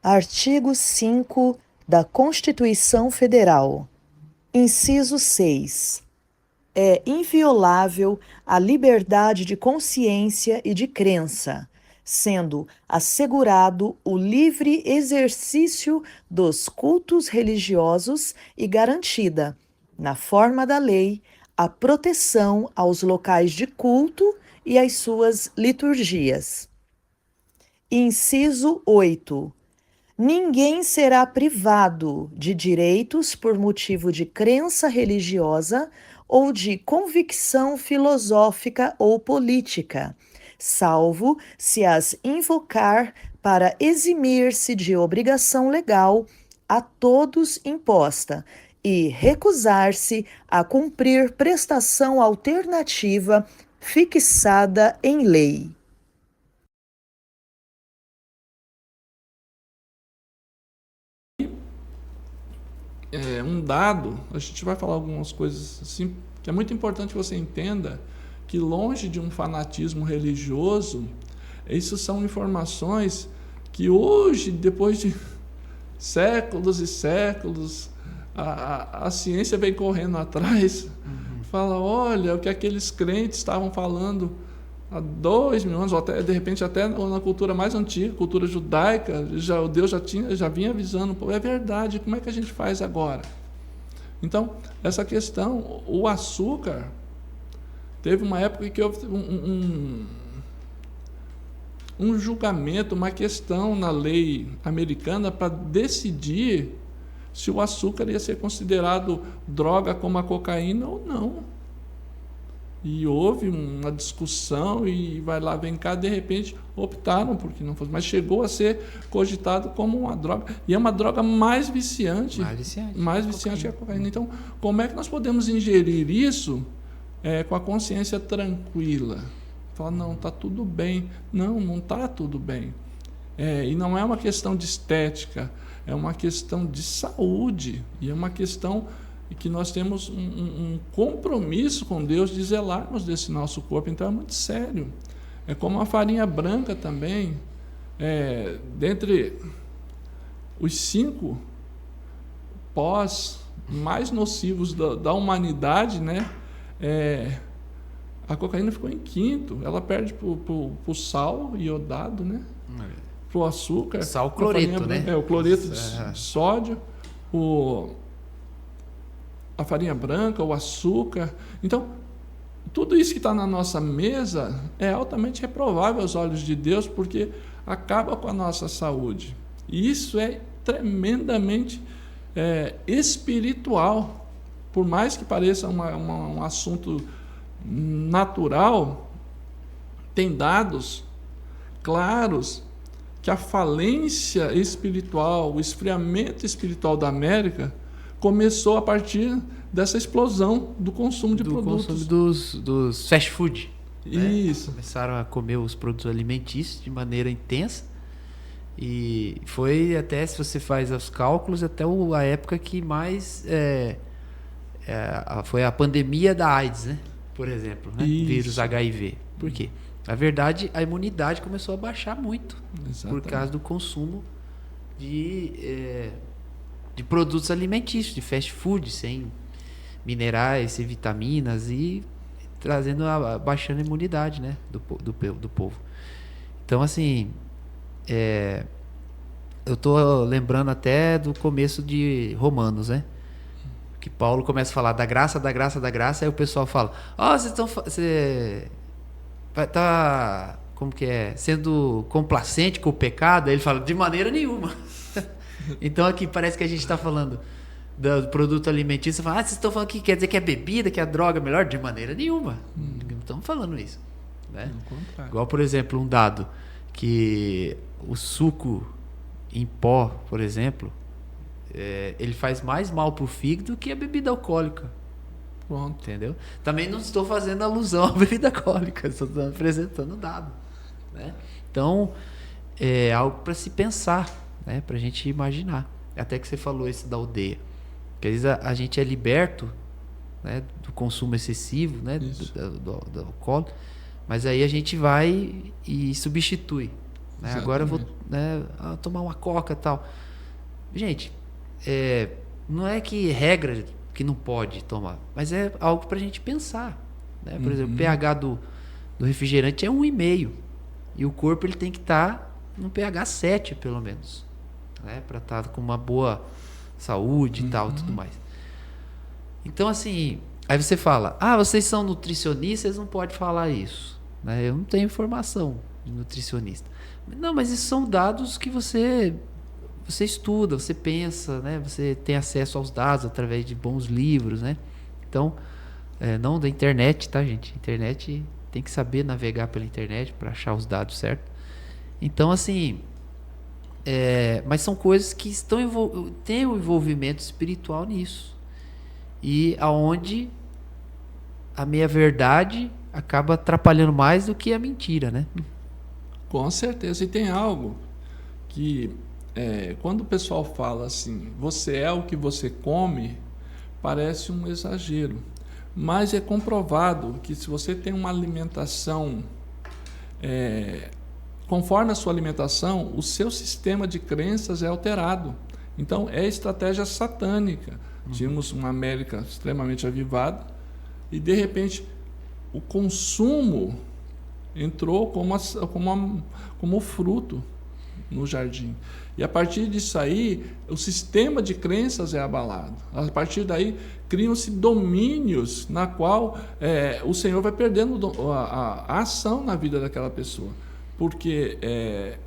Artigo 5 da Constituição Federal. Inciso 6. É inviolável a liberdade de consciência e de crença, sendo assegurado o livre exercício dos cultos religiosos e garantida, na forma da lei, a proteção aos locais de culto e às suas liturgias. Inciso 8. Ninguém será privado de direitos por motivo de crença religiosa ou de convicção filosófica ou política, salvo se as invocar para eximir-se de obrigação legal a todos imposta e recusar-se a cumprir prestação alternativa fixada em lei. Um dado, a gente vai falar algumas coisas assim, que é muito importante que você entenda que longe de um fanatismo religioso, isso são informações que hoje, depois de séculos e séculos, a ciência vem correndo atrás, fala, olha, o que aqueles crentes estavam falando há 2.000 anos, ou até, de repente até na cultura mais antiga, cultura judaica, o Deus já vinha avisando, pô, é verdade, como é que a gente faz agora? Então, essa questão, o açúcar, teve uma época que houve um julgamento, uma questão na lei americana para decidir se o açúcar ia ser considerado droga como a cocaína ou não. E houve uma discussão e vai lá, vem cá, de repente optaram porque não fosse, mas chegou a ser cogitado como uma droga, e é uma droga mais viciante que a cocaína. Então, como é que nós podemos ingerir isso com a consciência tranquila? Falar, não, está tudo bem. Não está tudo bem. E não é uma questão de estética, é uma questão de saúde, e é uma questão que nós temos um compromisso com Deus de zelarmos desse nosso corpo. Então é muito sério. É como a farinha branca também, dentre os 5 pós mais nocivos da humanidade, né? A cocaína ficou em 5º, ela perde para o sal iodado, né? Para o açúcar. Sal cloreto, né? O cloreto de sódio, a farinha branca, o açúcar. Então, tudo isso que está na nossa mesa é altamente reprovável aos olhos de Deus, porque acaba com a nossa saúde. E isso é tremendamente espiritual. Por mais que pareça um assunto natural, tem dados claros que a falência espiritual, o esfriamento espiritual da América começou a partir dessa explosão do consumo de produtos. Consumo dos fast food. Isso. Né? Começaram a comer os produtos alimentícios de maneira intensa. E foi até, se você faz os cálculos, até a época que mais... foi a pandemia da AIDS, né? Por exemplo, né? Vírus HIV. Por quê? Na verdade, a imunidade começou a baixar muito. Exatamente. Por causa do consumo de produtos alimentícios, de fast food, sem minerais, sem vitaminas, e baixando a imunidade, né, do povo. Então, assim, eu estou lembrando até do começo de Romanos, né? Que Paulo começa a falar da graça, da graça, da graça, aí o pessoal fala, você tá, como que é, sendo complacente com o pecado? Aí ele fala, de maneira nenhuma. Então aqui parece que a gente está falando do produto alimentício. Fala, vocês estão falando que quer dizer que é bebida, que é droga melhor? De maneira nenhuma. Não estamos falando isso. Né? Igual, por exemplo, um dado que o suco em pó, por exemplo, ele faz mais mal para o fígado que a bebida alcoólica. Pronto. Entendeu? Também não estou fazendo alusão à bebida alcoólica, estou apresentando dado. Né? Então, é algo para se pensar, né? Para a gente imaginar. Até que você falou isso da aldeia. Porque às vezes a gente é liberto, né, do consumo excessivo, né, do álcool, mas aí a gente vai e substitui. né? Agora eu vou, né, tomar uma coca e tal. Gente, não é que regra que não pode tomar, mas é algo para a gente pensar, né? Por exemplo, o pH do refrigerante é 1,5 e o corpo ele tem que estar no pH 7 pelo menos, né? Para estar com uma boa saúde e tal, tudo mais. Então assim, aí você fala, vocês são nutricionistas, vocês não podem falar isso, né? Eu não tenho formação de nutricionista. Não, mas esses são dados que você estuda, você pensa, né? Você tem acesso aos dados através de bons livros, né? Então, não da internet, tá, gente? Internet tem que saber navegar pela internet para achar os dados certos. Então, assim, mas são coisas que têm um envolvimento espiritual nisso. E aonde a meia-verdade acaba atrapalhando mais do que a mentira, né? Com certeza. E tem algo que, quando o pessoal fala assim, você é o que você come, parece um exagero. Mas é comprovado que se você tem uma alimentação, conforme a sua alimentação, o seu sistema de crenças é alterado. Então, é estratégia satânica. Tínhamos uma América extremamente avivada e, de repente, o consumo entrou como fruto no jardim. E a partir disso aí, o sistema de crenças é abalado. A partir daí, criam-se domínios na qual o Senhor vai perdendo a ação na vida daquela pessoa. Porque é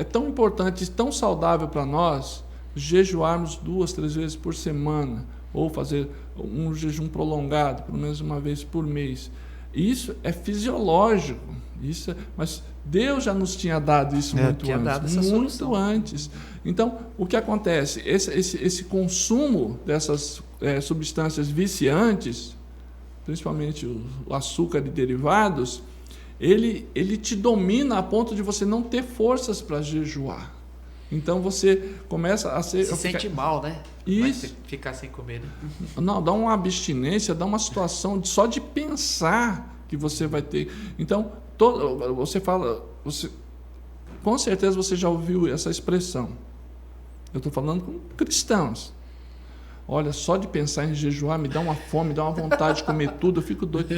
tão importante, tão saudável para nós jejuarmos 2, 3 vezes por semana, ou fazer um jejum prolongado, pelo menos uma vez por mês. Isso é fisiológico, mas Deus já nos tinha dado isso muito antes. Então, o que acontece? Esse consumo dessas substâncias viciantes, principalmente o açúcar e derivados, ele te domina a ponto de você não ter forças para jejuar. Então você começa a se sente mal, né? Isso. Ficar sem comer, né? Não, dá uma abstinência, dá uma situação só de pensar que você vai ter. Então, você fala, com certeza você já ouviu essa expressão. Eu estou falando com cristãos. Olha, só de pensar em jejuar me dá uma fome, me dá uma vontade de comer tudo, eu fico doido.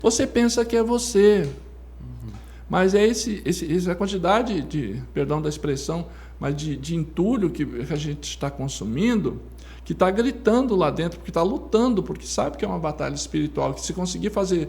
Você pensa que é você. Mas é essa quantidade de, perdão da expressão, mas de entulho que a gente está consumindo, que está gritando lá dentro, porque está lutando, porque sabe que é uma batalha espiritual, que se conseguir você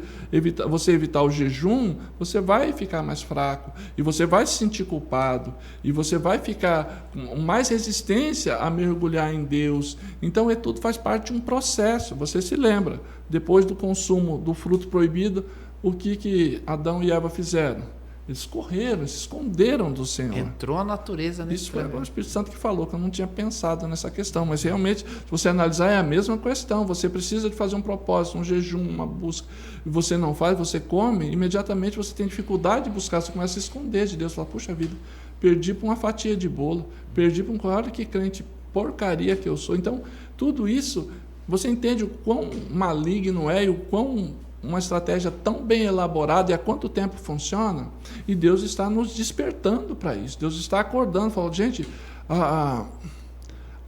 evitar o jejum, você vai ficar mais fraco, e você vai se sentir culpado, e você vai ficar com mais resistência a mergulhar em Deus. Então, tudo faz parte de um processo. Você se lembra, depois do consumo do fruto proibido, o que Adão e Eva fizeram? Eles correram, se esconderam do Senhor. Entrou a natureza, né? Isso foi o Espírito Santo que falou, que eu não tinha pensado nessa questão. Mas realmente, se você analisar, é a mesma questão. Você precisa de fazer um propósito, um jejum, uma busca. E você não faz, você come, imediatamente você tem dificuldade de buscar. Você começa a se esconder de Deus. Fala, puxa vida, perdi por uma fatia de bolo, perdi por olha que crente porcaria que eu sou. Então, tudo isso, você entende o quão maligno é e o quão uma estratégia tão bem elaborada e há quanto tempo funciona, e Deus está nos despertando para isso. Deus está acordando, falando, gente,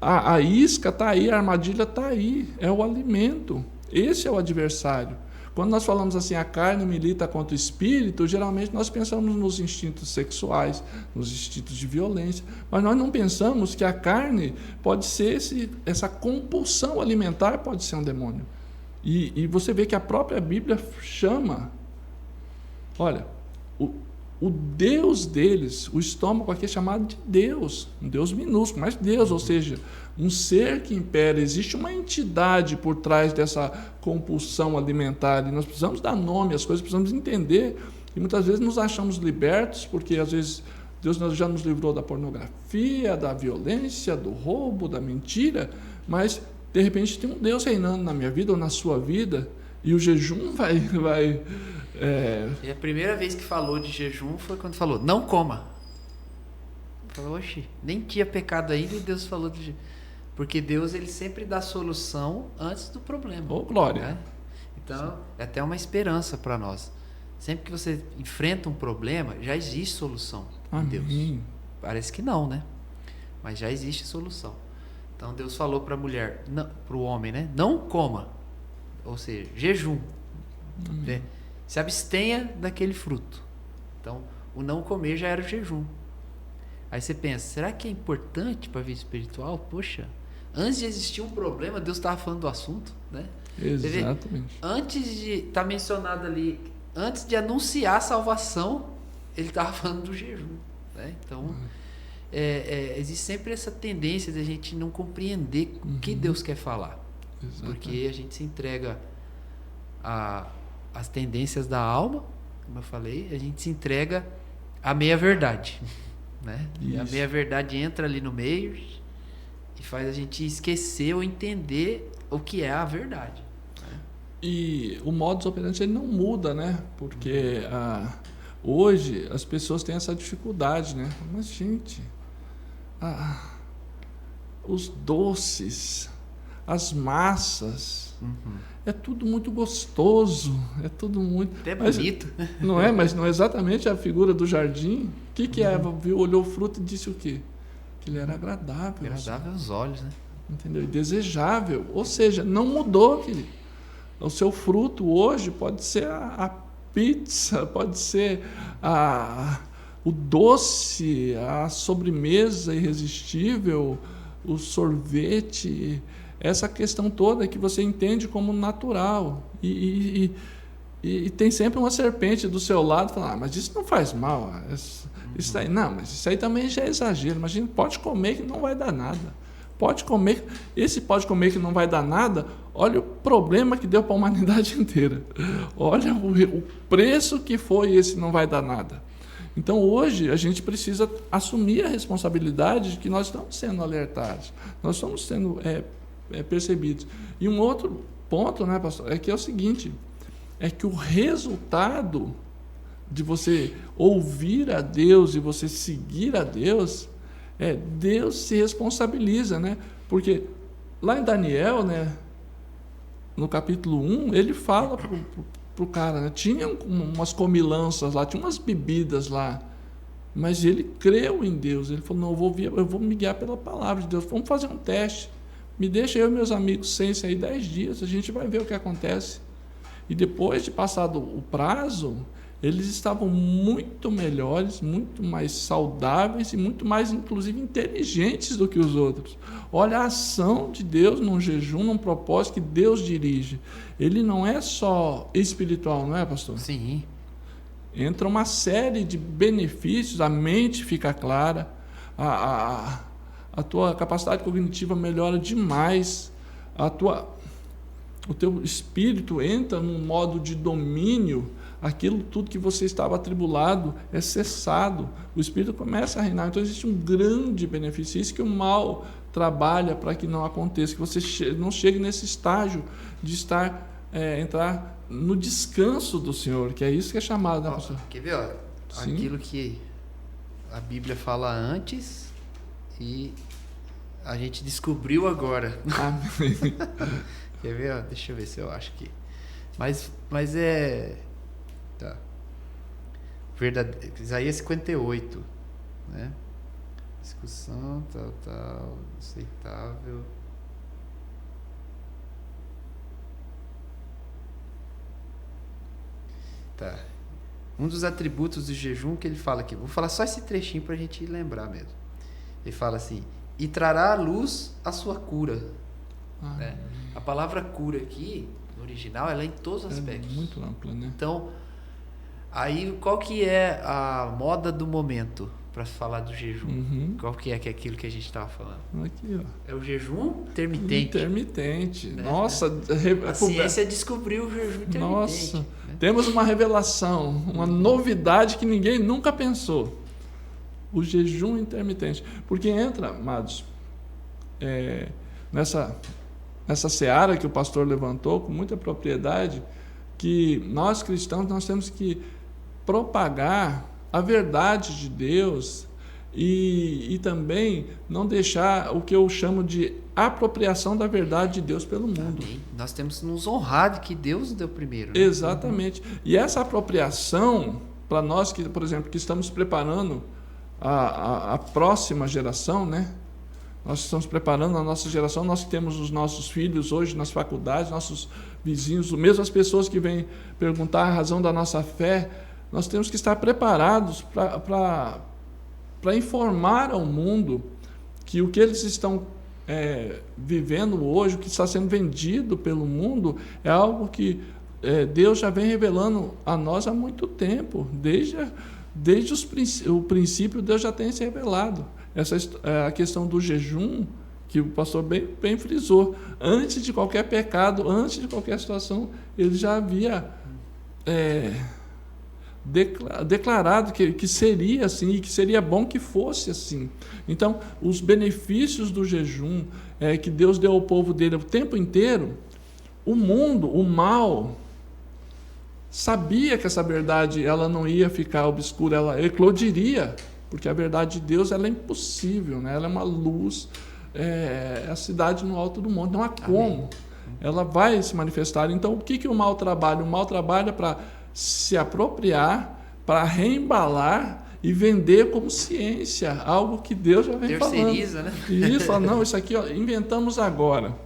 a isca está aí, a armadilha está aí, é o alimento, esse é o adversário. Quando nós falamos assim, a carne milita contra o espírito, geralmente nós pensamos nos instintos sexuais, nos instintos de violência, mas nós não pensamos que a carne pode ser essa compulsão alimentar, pode ser um demônio. E você vê que a própria Bíblia chama, olha, o Deus deles, o estômago aqui é chamado de Deus, um Deus minúsculo, mas Deus, ou seja, um ser que impera, existe uma entidade por trás dessa compulsão alimentar, e nós precisamos dar nome às coisas, precisamos entender, e muitas vezes nos achamos libertos, porque às vezes Deus já nos livrou da pornografia, da violência, do roubo, da mentira, mas de repente tem um Deus reinando na minha vida ou na sua vida, e o jejum vai E a primeira vez que falou de jejum foi quando falou, não coma. Falou, oxi, nem tinha pecado ainda e Deus falou de jejum. Porque Deus, ele sempre dá solução antes do problema. Glória. Né? Então, é até uma esperança para nós. Sempre que você enfrenta um problema, já existe solução em Deus. Amém. Parece que não, né? Mas já existe solução. Então Deus falou para a mulher, para o homem, né? Não coma, ou seja, jejum. Né? Se abstenha daquele fruto. Então, o não comer já era o jejum. Aí você pensa, será que é importante para a vida espiritual? Poxa, antes de existir um problema, Deus estava falando do assunto, né? Exatamente. Antes de estar mencionado ali, antes de anunciar a salvação, ele estava falando do jejum, né? Então, existe sempre essa tendência de a gente não compreender o que Deus quer falar. Exatamente. Porque a gente se entrega às tendências da alma, como eu falei, a gente se entrega à meia-verdade, né? E a meia-verdade entra ali no meio e faz a gente esquecer ou entender o que é a verdade. E o modus operandi ele não muda, né? Porque hoje as pessoas têm essa dificuldade, né? Mas, gente, os doces, as massas, é tudo muito gostoso, é tudo muito... Até bonito. Não é? Mas não é exatamente a figura do jardim. O que Eva viu, olhou o fruto e disse o quê? Que ele era agradável. Agradável aos olhos, né? Entendeu? E desejável. Ou seja, não mudou, querido. O seu fruto hoje pode ser a pizza, pode ser o doce, a sobremesa irresistível, o sorvete, essa questão toda que você entende como natural. E tem sempre uma serpente do seu lado falando, mas isso não faz mal. Isso aí, não, mas isso aí também já é exagero. Imagina, pode comer que não vai dar nada. Pode comer, pode comer que não vai dar nada, olha o problema que deu para a humanidade inteira. Olha o preço que foi esse não vai dar nada. Então, hoje, a gente precisa assumir a responsabilidade de que nós estamos sendo alertados, nós estamos sendo percebidos. E um outro ponto, né, pastor, é que é o seguinte, é que o resultado de você ouvir a Deus e você seguir a Deus, Deus se responsabiliza, né? Porque lá em Daniel, né, no capítulo 1, ele fala pro cara, né? Tinha umas comilanças lá, tinha umas bebidas lá, mas ele creu em Deus. Ele falou, não, eu vou me guiar pela palavra de Deus. Vamos fazer um teste. Me deixa eu e meus amigos sem isso aí 10 dias, a gente vai ver o que acontece. E depois de passado o prazo, eles estavam muito melhores, muito mais saudáveis e muito mais, inclusive, inteligentes do que os outros. Olha a ação de Deus num jejum, num propósito que Deus dirige. Ele não é só espiritual, não é, pastor? Sim. Entra uma série de benefícios, a mente fica clara, a tua capacidade cognitiva melhora demais, o teu espírito entra num modo de domínio. Aquilo tudo que você estava atribulado é cessado, o Espírito começa a reinar. Então existe um grande benefício, isso que o mal trabalha para que não aconteça, que você não chegue nesse estágio de entrar no descanso do Senhor, que é isso que é chamado, né, pastor? Quer ver, ó, aquilo que a Bíblia fala antes e a gente descobriu agora. Amém. Quer ver, ó? Deixa eu ver se eu acho que... Mas Tá. Isaías 58, né? Discussão, tal, aceitável. Tá. Um dos atributos do jejum que ele fala aqui, vou falar só esse trechinho pra gente lembrar mesmo. Ele fala assim, e trará à luz a sua cura. Né? A palavra cura aqui, no original, ela é em todos os aspectos. É muito ampla, né? Então, aí qual que é a moda do momento para falar do jejum? Qual que é aquilo que a gente estava falando? Aqui, ó. É o jejum intermitente. Intermitente. Né? Nossa, a ciência descobriu o jejum intermitente. Nossa, né? Temos uma revelação, uma novidade que ninguém nunca pensou. O jejum intermitente. Porque entra, amados, nessa seara que o pastor levantou com muita propriedade, que nós cristãos nós temos que propagar a verdade de Deus, e também não deixar o que eu chamo de apropriação da verdade de Deus pelo mundo. Amém. Nós temos que nos honrar de que Deus deu primeiro. Né? Exatamente. E essa apropriação, para nós que, por exemplo, que estamos preparando a próxima geração, né? Nós estamos preparando a nossa geração, nós temos os nossos filhos hoje nas faculdades, nossos vizinhos, mesmo as pessoas que vêm perguntar a razão da nossa fé, nós temos que estar preparados para informar ao mundo que o que eles estão vivendo hoje, o que está sendo vendido pelo mundo, é algo que Deus já vem revelando a nós há muito tempo. Desde o princípio, Deus já tem se revelado. A questão do jejum, que o pastor bem frisou, antes de qualquer pecado, antes de qualquer situação, ele já havia declarado que seria assim, e que seria bom que fosse assim. Então, os benefícios do jejum que Deus deu ao povo dele o tempo inteiro, o mundo, o mal, sabia que essa verdade ela não ia ficar obscura, ela eclodiria, porque a verdade de Deus ela é impossível, né? Ela é uma luz, é a cidade no alto do monte, não há como. Amém. Ela vai se manifestar. Então, o que o mal trabalha? O mal trabalha para se apropriar, para reembalar e vender como ciência, algo que Deus já vem terceiriza, falando. Né? Isso, não, isso aqui inventamos agora.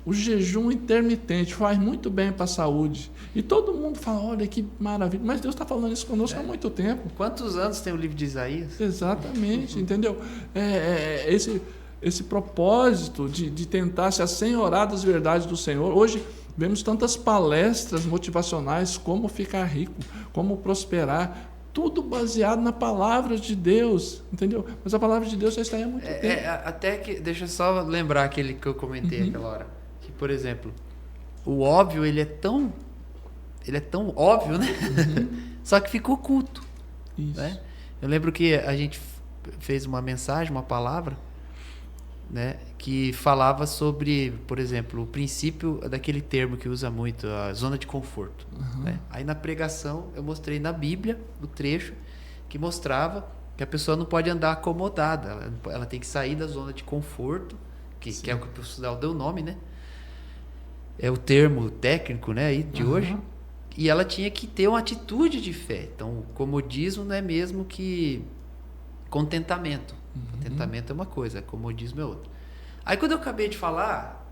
O jejum intermitente faz muito bem para a saúde. E todo mundo fala, olha que maravilha. Mas Deus está falando isso conosco há muito tempo. Quantos anos tem o livro de Isaías? Exatamente, entendeu? Esse propósito de tentar se assenhorar das verdades do Senhor. Hoje vemos tantas palestras motivacionais, como ficar rico, como prosperar, tudo baseado na palavra de Deus, entendeu? Mas a palavra de Deus já está aí há muito tempo. Até que, deixa eu só lembrar aquele que eu comentei aquela hora, que, por exemplo, o óbvio, ele é tão óbvio, né? Só que ficou oculto. Isso. Né? Eu lembro que a gente fez uma mensagem, uma palavra, né, que falava sobre, por exemplo, o princípio daquele termo que usa muito, a zona de conforto. Né? Aí na pregação eu mostrei na Bíblia o trecho que mostrava que a pessoa não pode andar acomodada, ela tem que sair da zona de conforto, que é o que o professor deu o nome, né? É o termo técnico, né, aí de hoje. E ela tinha que ter uma atitude de fé. Então, o comodismo não é mesmo que contentamento. Contentamento é uma coisa, comodismo é outra. Aí quando eu acabei de falar,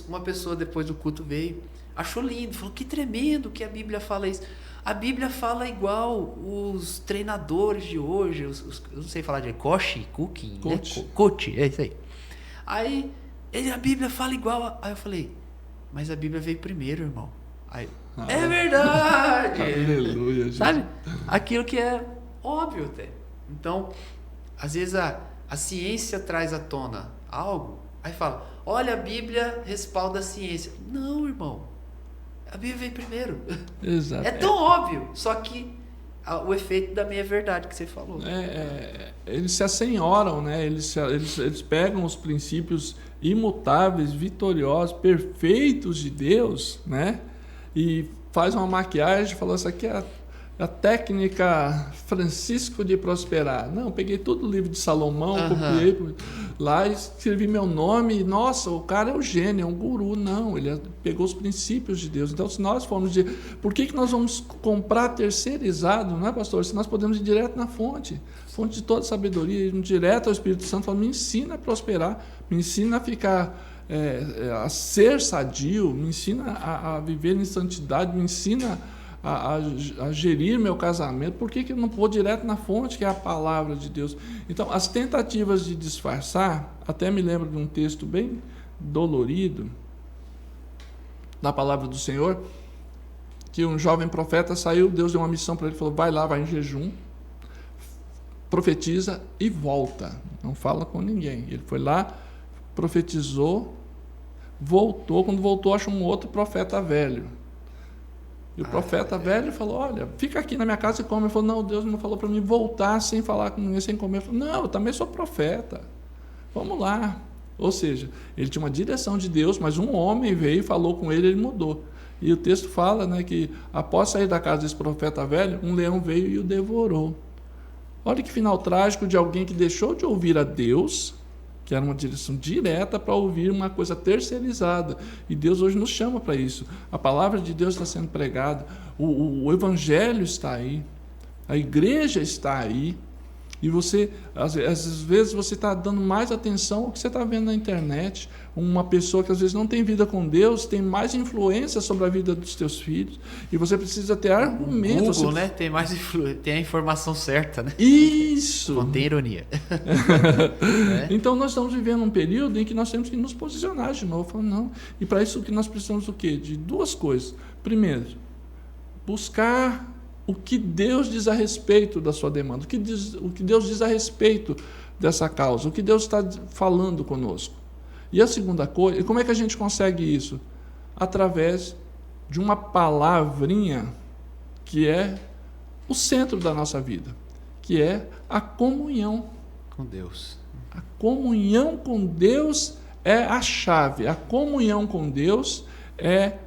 uma pessoa depois do culto veio, achou lindo, falou que tremendo que a Bíblia fala isso. A Bíblia fala igual os treinadores de hoje, eu não sei falar de coach, é isso aí. Aí a Bíblia fala igual, aí eu falei, mas a Bíblia veio primeiro, irmão. Aí, é verdade! Aleluia, Jesus. Sabe? Aquilo que é óbvio até. Então, às vezes a ciência traz à tona algo, aí fala, olha, a Bíblia respalda a ciência. Não, irmão. A Bíblia veio primeiro. Exato. É tão óbvio, só que o efeito da meia-verdade que você falou. Eles se assenhoram, né? Eles pegam os princípios imutáveis, vitoriosos, perfeitos de Deus, né? E faz uma maquiagem, falou, isso aqui é a técnica Francisco de prosperar. Não, peguei todo o livro de Salomão, copiei lá, escrevi meu nome, e, nossa, o cara é um gênio, é um guru. Não, ele pegou os princípios de Deus. Então, se nós formos dizer, por que nós vamos comprar terceirizado, não é, pastor? Se nós podemos ir direto na fonte de toda sabedoria, ir direto ao Espírito Santo, falando, me ensina a prosperar, me ensina a ficar... a ser sadio, me ensina a viver em santidade, me ensina a gerir meu casamento. Por que eu não vou direto na fonte, que é a palavra de Deus? Então, as tentativas de disfarçar, até me lembro de um texto bem dolorido da palavra do Senhor, que um jovem profeta saiu, Deus deu uma missão para ele, falou, vai lá, vai em jejum, profetiza e volta, não fala com ninguém. Ele foi lá, profetizou, voltou, quando voltou achou um outro profeta velho, e o profeta velho falou, olha, fica aqui na minha casa e come. Ele falou, não, Deus não falou para mim voltar sem falar com ninguém, sem comer. Ele falou, não, eu também sou profeta, vamos lá. Ou seja, ele tinha uma direção de Deus, mas um homem veio e falou com ele, ele mudou. E o texto fala, né, que após sair da casa desse profeta velho, um leão veio e o devorou. Olha que final trágico de alguém que deixou de ouvir a Deus, que era uma direção direta, para ouvir uma coisa terceirizada. E Deus hoje nos chama para isso. A palavra de Deus está sendo pregada, o evangelho está aí, a igreja está aí, e você, às vezes, você está dando mais atenção ao que você está vendo na internet. Uma pessoa que às vezes não tem vida com Deus tem mais influência sobre a vida dos teus filhos, e você precisa ter argumentos. Google, né? Tem mais tem a informação certa, né? Isso! Contém ironia. Então nós estamos vivendo um período em que nós temos que nos posicionar de novo. Falando, não. E para isso que nós precisamos do quê? De duas coisas. Primeiro, buscar o que Deus diz a respeito da sua demanda, o que Deus diz a respeito dessa causa, o que Deus está falando conosco. E a segunda coisa, e como é que a gente consegue isso? Através de uma palavrinha que é o centro da nossa vida, que é a comunhão Com Deus. A comunhão com Deus é a chave. A comunhão com Deus é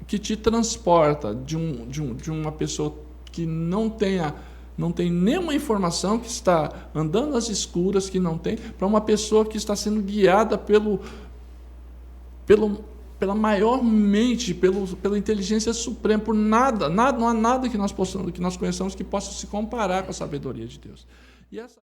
que te transporta de uma pessoa que não tem nenhuma informação, que está andando às escuras, que não tem, para uma pessoa que está sendo guiada pela maior mente, pela inteligência suprema, por nada, não há nada que nós conheçamos que possa se comparar com a sabedoria de Deus. E essa